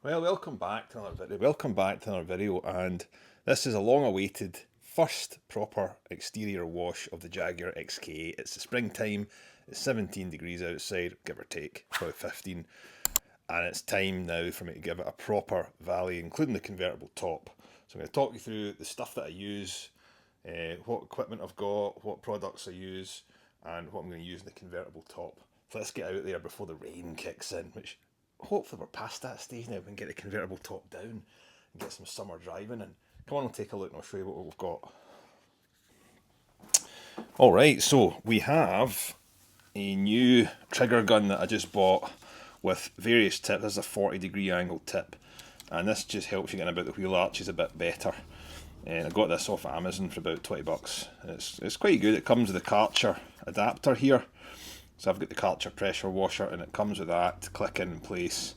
Well, welcome back to another video. And this is a long-awaited first proper exterior wash of the Jaguar XK8. It's the springtime. It's 17 degrees outside, give or take, probably 15, and it's time now for me to give it a proper valet, including the convertible top. So I'm going to talk you through the stuff that I use, what equipment I've got, what products I use, and what I'm going to use in the convertible top. So let's get out there before the rain kicks in, which hopefully we're past that stage now. We can get the convertible top down and get some summer driving. And come on, we'll take a look and I'll show you what we've got. Alright, so we have a new trigger gun that I just bought with various tips. This is a 40-degree angle tip, and this just helps you get about the wheel arches a bit better. And I got this off Amazon for about 20 bucks. And it's quite good. It comes with a Kärcher adapter here. So I've got the Kärcher pressure washer, and it comes with that to click in place,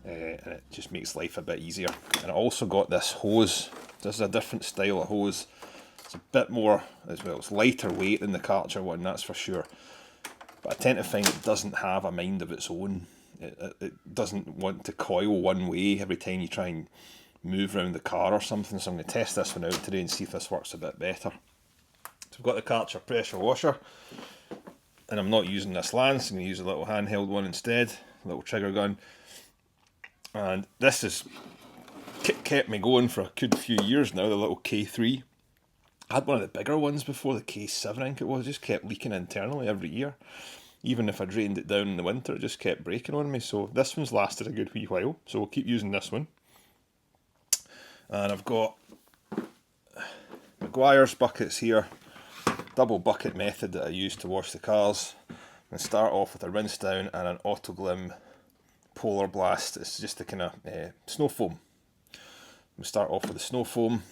and it just makes life a bit easier. And I also got this hose. This is a different style of hose. It's a bit more, as well, it's lighter weight than the Kärcher one, that's for sure. But I tend to find it doesn't have a mind of its own. It doesn't want to coil one way every time you try and move around the car or something. So I'm going to test this one out today and see if this works a bit better. So we've got the Kärcher pressure washer. And I'm not using this lance, I'm going to use a little handheld one instead, a little trigger gun. And this has kept me going for a good few years now, the little K3. I had one of the bigger ones before, the K7 I think it was, just kept leaking internally every year. Even if I drained it down in the winter, it just kept breaking on me. So this one's lasted a good wee while, so we'll keep using this one. And I've got Jaguar's buckets here. Double bucket method that I use to wash the cars. I'm going to start off with a rinse down and an Autoglym Polar Blast. It's just a kind of snow foam. We'll start off with the snow foam,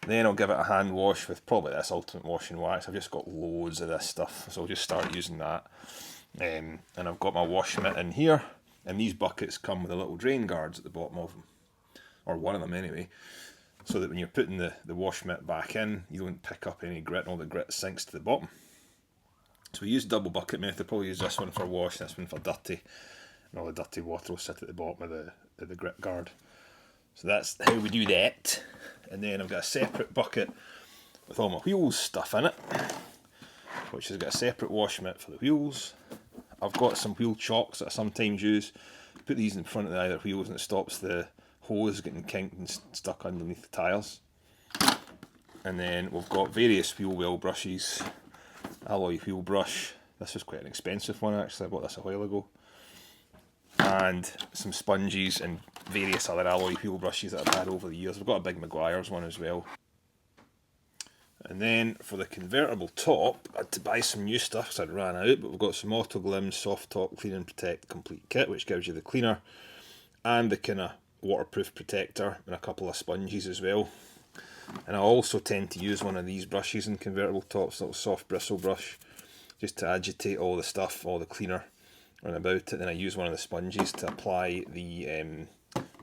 then I'll give it a hand wash with probably this Ultimate Washing Wax. I've just got loads of this stuff, so I'll just start using that. And I've got my wash mitt in here, and these buckets come with a little drain guards at the bottom of them, or one of them anyway. So that when you're putting the wash mitt back in, you don't pick up any grit and all the grit sinks to the bottom. So we use double bucket method, probably use this one for wash, this one for dirty, and all the dirty water will sit at the bottom of the grit guard. So that's how we do that. And then I've got a separate bucket with all my wheels stuff in it, which has got a separate wash mitt for the wheels. I've got some wheel chocks that I sometimes use. Put these in front of the either wheels and it stops the hose getting kinked and stuck underneath the tyres. And then we've got various wheel well brushes, alloy wheel brush. This was quite an expensive one actually, I bought this a while ago. And some sponges and various other alloy wheel brushes that I've had over the years. I've got a big Jaguar's one as well. And then for the convertible top, I had to buy some new stuff because I'd ran out, but we've got some Autoglym Soft Top Clean and Protect Complete Kit, which gives you the cleaner and the kind of waterproof protector and a couple of sponges as well. And I also tend to use one of these brushes in convertible tops, a little soft bristle brush, just to agitate all the stuff, all the cleaner and about it. Then I use one of the sponges to apply the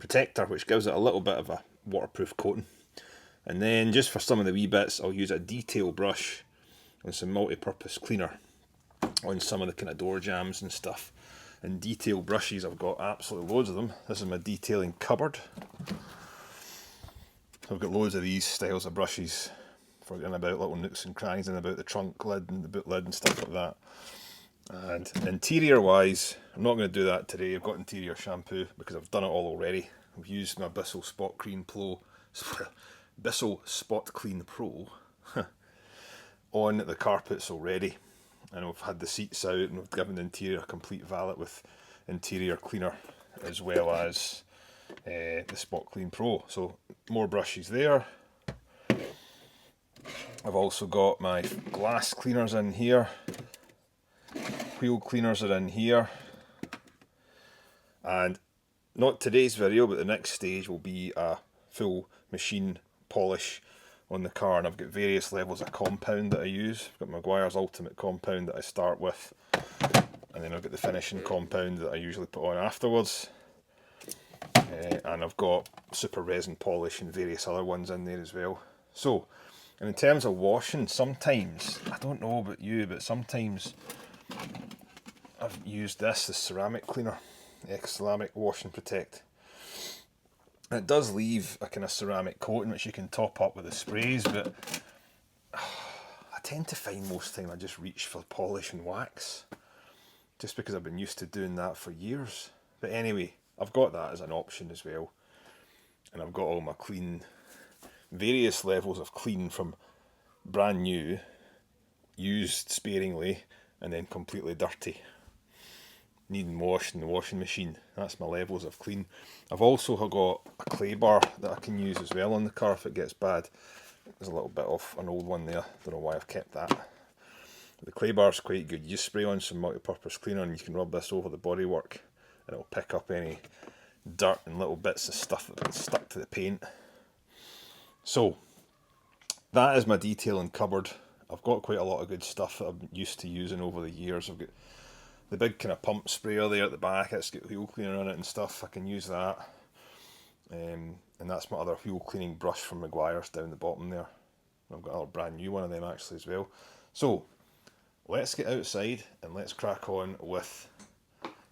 protector, which gives it a little bit of a waterproof coating. And then just for some of the wee bits, I'll use a detail brush and some multi-purpose cleaner on some of the kind of door jambs and stuff. And detail brushes, I've got absolutely loads of them. This is my detailing cupboard. I've got loads of these styles of brushes for getting about little nooks and crannies and about the trunk lid and the boot lid and stuff like that. And interior wise, I'm not going to do that today. I've got interior shampoo because I've done it all already. I've used my Bissell Spot Clean Pro, Bissell Spot Clean Pro on the carpets already. And we've had the seats out and we've given the interior a complete valet with interior cleaner as well as the Spot Clean Pro. So more brushes there. I've also got my glass cleaners in here. Wheel cleaners are in here. And not today's video, but the next stage will be a full machine polish on the car, and I've got various levels of compound that I use. I've got Jaguar's Ultimate compound that I start with, and then I've got the finishing compound that I usually put on afterwards. And I've got super resin polish and various other ones in there as well. So, and in terms of washing, sometimes, I don't know about you, but sometimes I've used this, the ceramic cleaner, Ceramic Wash and Protect. And it does leave a kind of ceramic coating which you can top up with the sprays, but I tend to find most of the time I just reach for polish and wax, just because I've been used to doing that for years. But anyway, I've got that as an option as well. And I've got all my clean, various levels of clean, from brand new, used sparingly, and then completely dirty, needing washed in the washing machine. That's my levels of clean. I've also got a clay bar that I can use as well on the car if it gets bad. There's a little bit of an old one there, don't know why I've kept that. The clay bar's quite good. You just spray on some multi-purpose cleaner and you can rub this over the bodywork and it'll pick up any dirt and little bits of stuff that have been stuck to the paint. So that is my detailing cupboard. I've got quite a lot of good stuff that I'm used to using over the years. I've got the big kind of pump sprayer there at the back, it's got wheel cleaner on it and stuff, I can use that. And that's my other wheel cleaning brush from Jaguar's down the bottom there. I've got a brand new one of them actually as well. So let's get outside and let's crack on with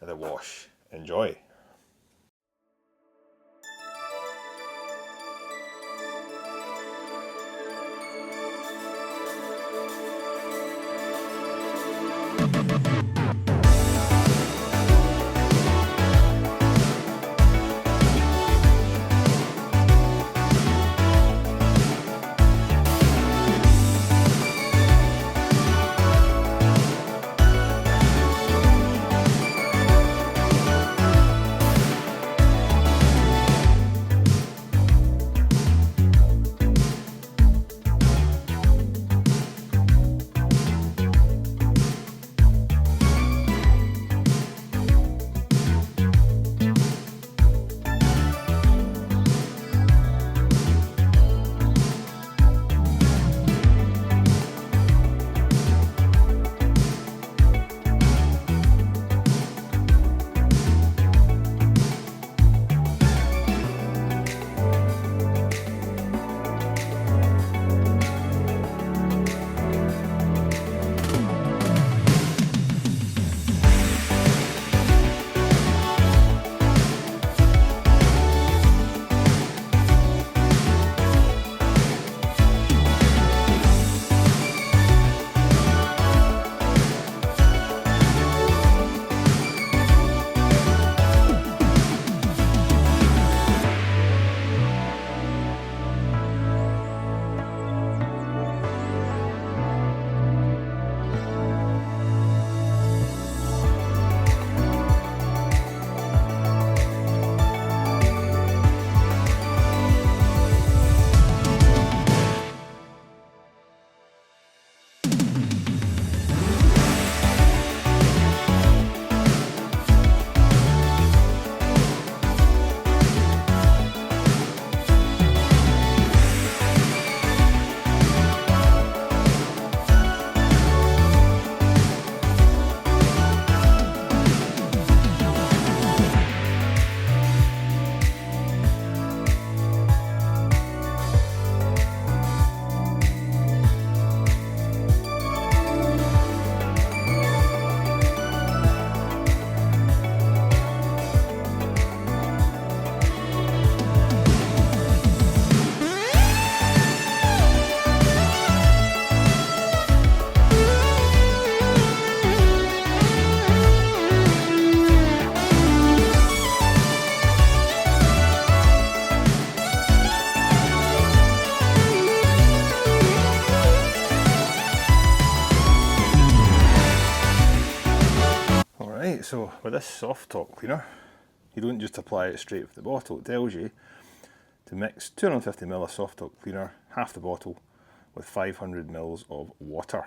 the wash. Enjoy. So with this soft top cleaner, you don't just apply it straight with the bottle. It tells you to mix 250ml of soft top cleaner, half the bottle, with 500ml of water.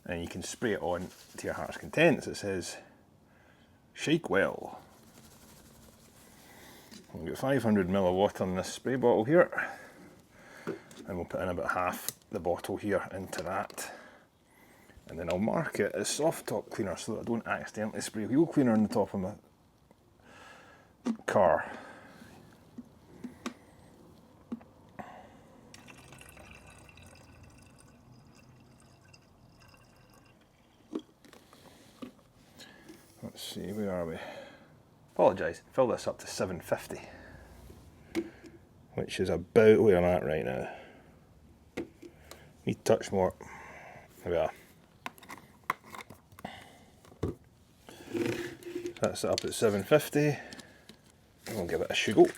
And you can spray it on to your heart's content. It says, shake well. We've got 500ml of water in this spray bottle here. And we'll put in about half the bottle here into that. And then I'll mark it as soft top cleaner so that I don't accidentally spray wheel cleaner on the top of my car. Let's see, where are we? Apologise, fill this up to 750. which is about where I'm at right now. Need to touch more. There we are. That's it up at 750. We'll give it a shuggle.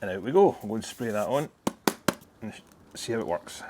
And out we go. I'm going to spray that on and see how it works.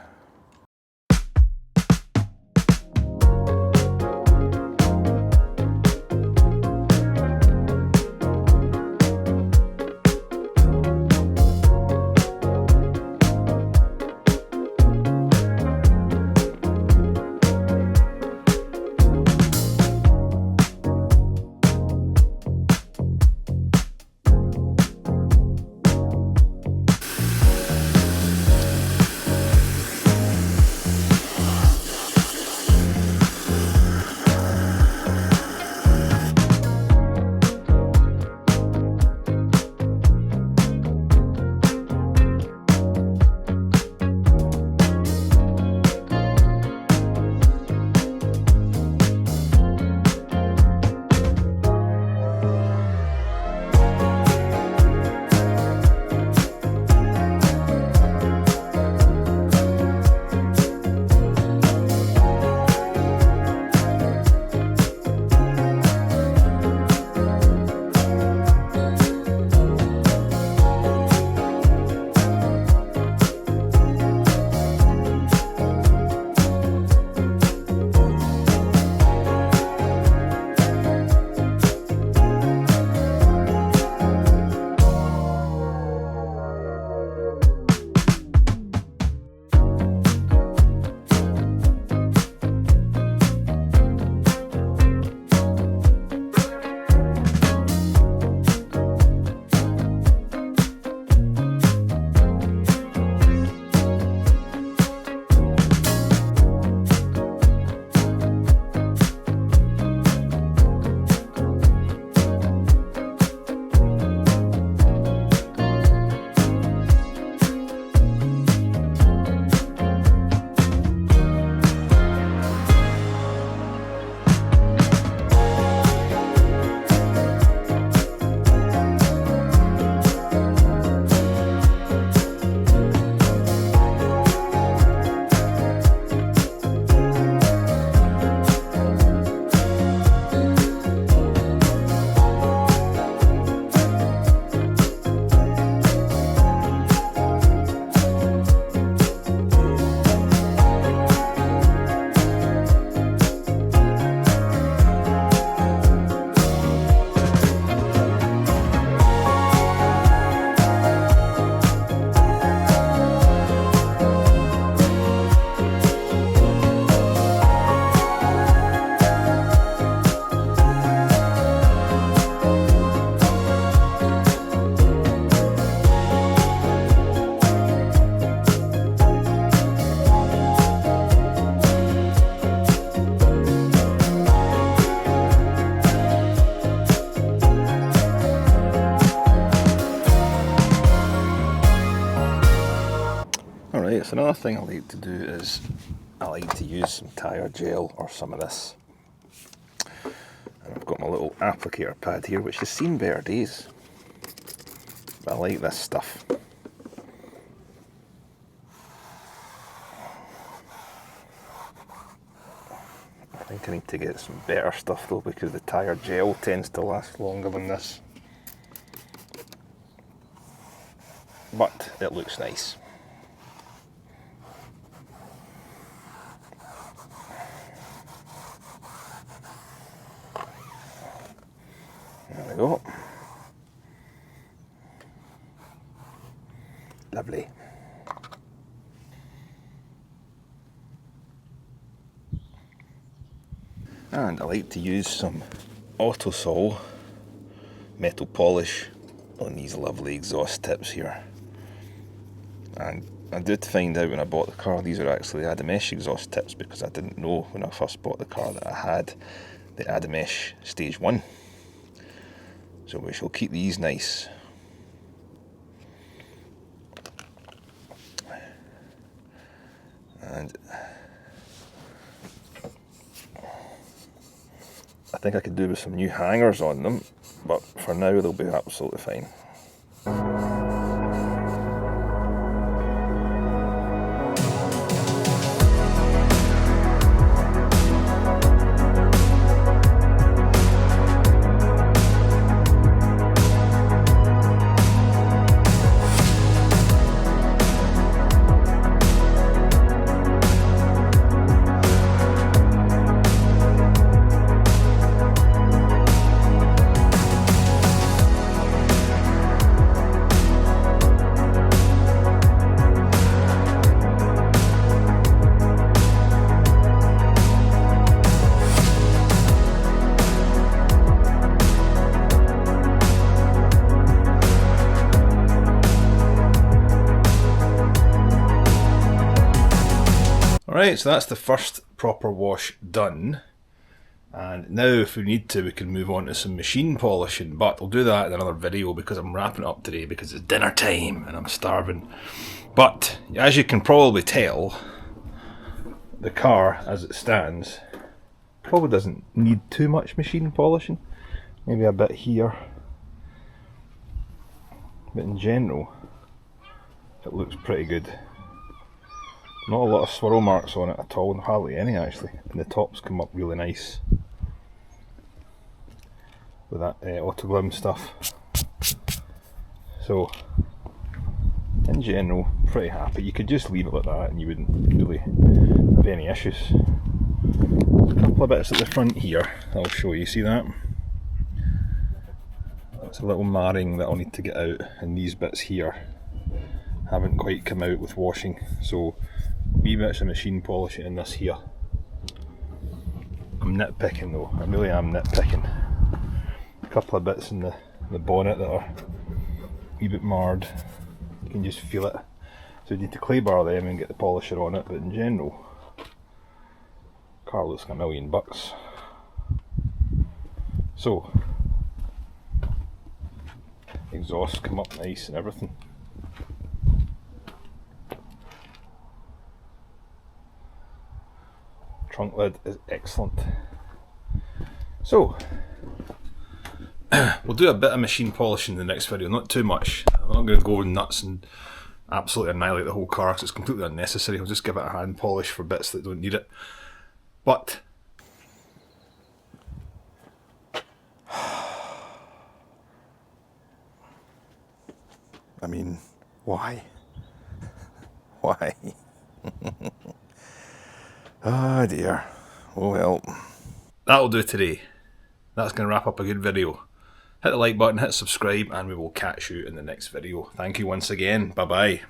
Alright, so another thing I like to do is I like to use some tyre gel or some of this. And I've got my little applicator pad here, which has seen better days. But I like this stuff. I think I need to get some better stuff though, because the tyre gel tends to last longer than this. But it looks nice. There we go. Lovely. And I like to use some Autosol metal polish on these lovely exhaust tips here. And I did find out when I bought the car these are actually Adamesh exhaust tips, because I didn't know when I first bought the car that I had the Adamesh Stage 1. So we shall keep these nice. And I think I could do with some new hangers on them, but for now they'll be absolutely fine. Right, so that's the first proper wash done. And now if we need to, we can move on to some machine polishing, but I'll do that in another video because I'm wrapping it up today because it's dinner time and I'm starving. But as you can probably tell, the car as it stands probably doesn't need too much machine polishing. Maybe a bit here. But in general, it looks pretty good. Not a lot of swirl marks on it at all, hardly any actually, and the tops come up really nice with that Autoglym stuff. So, in general, pretty happy. You could just leave it like that and you wouldn't really have any issues. A couple of bits at the front here, I'll show you, see that? That's a little marring that I'll need to get out, and these bits here haven't quite come out with washing, so wee bits of machine polishing in this here. I'm nitpicking though, I really am nitpicking. A couple of bits in the bonnet that are a wee bit marred, you can just feel it. So you need to clay bar them and get the polisher on it, but in general, car looks like $1,000,000. So, exhaust come up nice and everything. Trunk lid is excellent. So, we'll do a bit of machine polishing in the next video, not too much. I'm not going to go nuts and absolutely annihilate the whole car because it's completely unnecessary. I'll just give it a hand polish for bits that don't need it. But, I mean, why? Why? Ah dear. Oh well. That'll do today. That's going to wrap up a good video. Hit the like button, hit subscribe, and we will catch you in the next video. Thank you once again. Bye bye.